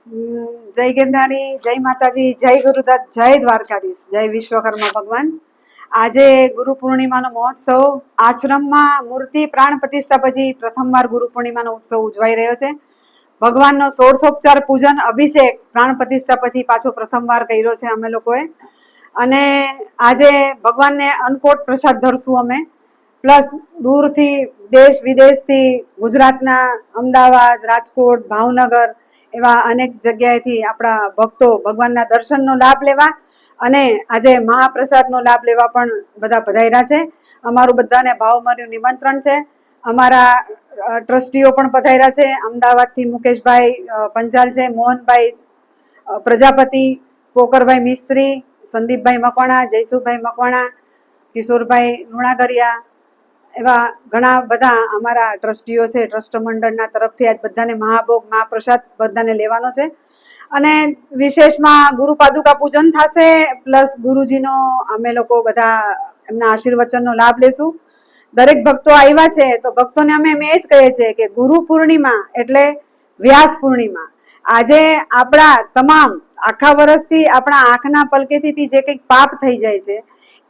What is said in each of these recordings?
જય ગિરનારી, જય માતાજી, જય ગુરુદત્ત, જય દ્વારકાધીશ, જય વિશ્વકર્મા ભગવાન। આજે ગુરુ પૂર્ણિમાનો મહોત્સવ આશ્રમમાં મૂર્તિ પ્રાણ પ્રતિષ્ઠા પછી પ્રથમવાર ગુરુ પૂર્ણિમાનો ઉત્સવ ઉજવાઈ રહ્યો છે। ભગવાનનો ષોડશોપચાર પૂજન અભિષેક પ્રાણ પ્રતિષ્ઠા પછી પાછો પ્રથમવાર કર્યો છે અમે લોકોએ। અને આજે ભગવાનને અન્નકોટ પ્રસાદ ધરશું અમે, પ્લસ દૂરથી દેશ વિદેશથી ગુજરાતના અમદાવાદ, રાજકોટ, ભાવનગર એવા અનેક જગ્યાએથી આપણા ભક્તો ભગવાનના દર્શનનો લાભ લેવા અને આજે મહાપ્રસાદનો લાભ લેવા પણ બધા પધાર્યા છે। અમારું બધાને ભાવભર્યું નિમંત્રણ છે। અમારા ટ્રસ્ટીઓ પણ પધાર્યા છે। અમદાવાદથી મુકેશભાઈ પંચાલ છે, મોહનભાઈ પ્રજાપતિ, પોકરભાઈ મિસ્ત્રી, સંદીપભાઈ મકવાણા, જયસુભાઈ મકવાણા, કિશોરભાઈ લુણાગરિયા એવા ઘણા બધા અમારા ટ્રસ્ટીઓ છે। ટ્રસ્ટ મંડળના તરફથી આજ બધાને મહાભોગ મહાપ્રસાદ બધાને લેવાનો છે। અને વિશેષમાં ગુરુ પાદુકા પૂજન થશે, પ્લસ ગુરુજીનો અમે લોકો બધા એમના આશીર્વચનનો લાભ લેશું। દરેક ભક્તો આવ્યા છે તો ભક્તોને અમે એ જ કહીએ છીએ કે ગુરુ પૂર્ણિમા એટલે વ્યાસ પૂર્ણિમા। આજે આપણા તમામ આખા વર્ષથી આપણા આંખના પલકેથી બી જે કંઈક પાપ થઈ જાય છે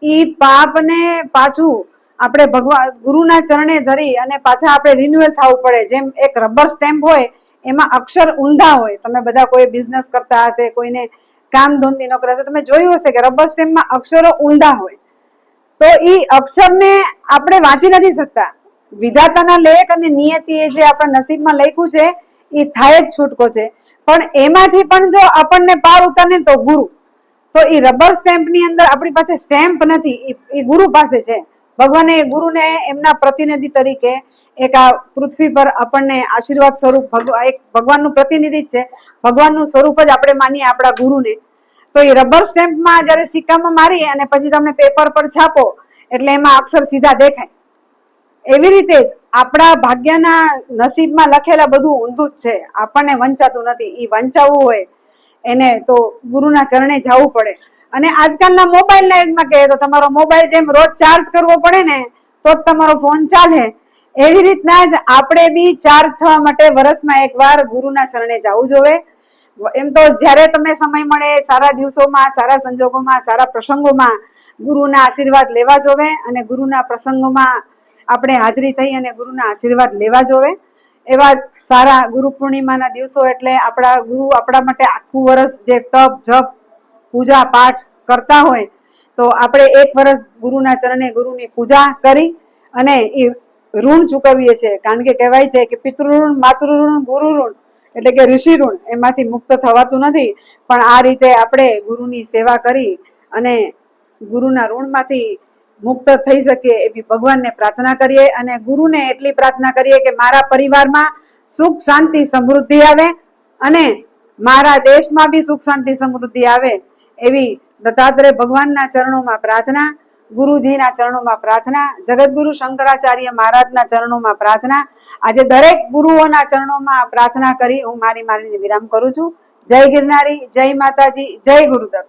એ પાપને પાછું આપણે ભગવાન ગુરુના ચરણે ધરી અને પાછા આપણે રિન્યુઅલ થવું પડે। જેમ એક રબર સ્ટેમ્પ હોય એમાં અક્ષર ઊંધા હોય, તમે બધા કોઈ બિઝનેસ કરતા હશે, કોઈને કામ ધંધી ન કરતા હશે, તમે જોયું હશે કે રબર સ્ટેમ્પમાં અક્ષરો ઊંધા હોય તો એ અક્ષરને આપણે વાંચી નથી શકતા। વિધાતાના લેખ અને નિયતિએ જે આપણા નસીબમાં લખ્યું છે એ થાય જ છૂટકો છે, પણ એમાંથી પણ જો આપણને પાર ઉતારે તો ગુરુ, તો એ રબર સ્ટેમ્પની અંદર આપણી પાસે સ્ટેમ્પ નથી, એ ગુરુ પાસે છે। ભગવાને ગુરુને એમના પ્રતિનિધિ તરીકે એક આ પૃથ્વી પર આપણને આશીર્વાદ સ્વરૂપ એક ભગવાનનું પ્રતિનિધિ છે, ભગવાનનું સ્વરૂપ જ આપણે માનીએ આપણા ગુરુને। તો એ રબર સ્ટેમ્પમાં જ્યારે સિક્કામાં મારી અને પછી તમને પેપર પર છાપો એટલે એમાં અક્ષર સીધા દેખાય, એવી રીતે જ આપણા ભાગ્યના નસીબમાં લખેલા બધું ઊંધું જ છે, આપણને વંચાતું નથી। એ વંચાવવું હોય એને તો ગુરુના ચરણે જવું પડે। અને આજકાલના મોબાઈલના યુગમાં કહે તો તમારો મોબાઈલ જેમ રોજ ચાર્જ કરવો પડે ને તો જ તમારો ફોન ચાલે, એવી રીતના જ આપણે બી ચાર્જ થવા માટે વર્ષમાં એકવાર ગુરુના શરણે જવું જોવે। એમ તો જ્યારે તમે સમય મળે સારા દિવસોમાં, સારા સંજોગોમાં, સારા પ્રસંગોમાં ગુરુના આશીર્વાદ લેવા જોવે અને ગુરુના પ્રસંગોમાં આપણે હાજરી થઈ અને ગુરુના આશીર્વાદ લેવા જોવે। એવા સારા ગુરુ પૂર્ણિમાના દિવસો એટલે આપણા ગુરુ આપણા માટે આખું વર્ષ જે તપ જપ પૂજા પાઠ કરતા હોય તો આપણે એક વર્ષ ગુરુના ચરણે ગુરુની પૂજા કરી અને એ ઋણ ચૂકવીએ છીએ। કારણ કે કહેવાય છે કે પિતૃઋણ, માતૃઋણ, ગુરુ ઋણ એટલે કે ઋષિ ઋણ એમાંથી મુક્ત થવાતું નથી, પણ આ રીતે આપણે ગુરુની સેવા કરી અને ગુરુના ઋણમાંથી મુક્ત થઈ શકીએ એવી ભગવાનને પ્રાર્થના કરીએ અને ગુરુને એટલી પ્રાર્થના કરીએ કે મારા પરિવારમાં સુખ શાંતિ સમૃદ્ધિ આવે અને મારા દેશમાં બી સુખ શાંતિ સમૃદ્ધિ આવે એવી દત્તાત્રેય ભગવાનના ચરણોમાં પ્રાર્થના, ગુરુજીના ચરણોમાં પ્રાર્થના, જગતગુરુ શંકરાચાર્ય મહારાજના ચરણોમાં પ્રાર્થના। આજે દરેક ગુરુઓના ચરણોમાં પ્રાર્થના કરી હું મારી વિરામ કરું છું। જય ગિરનારી, જય માતાજી, જય ગુરુદત્ત।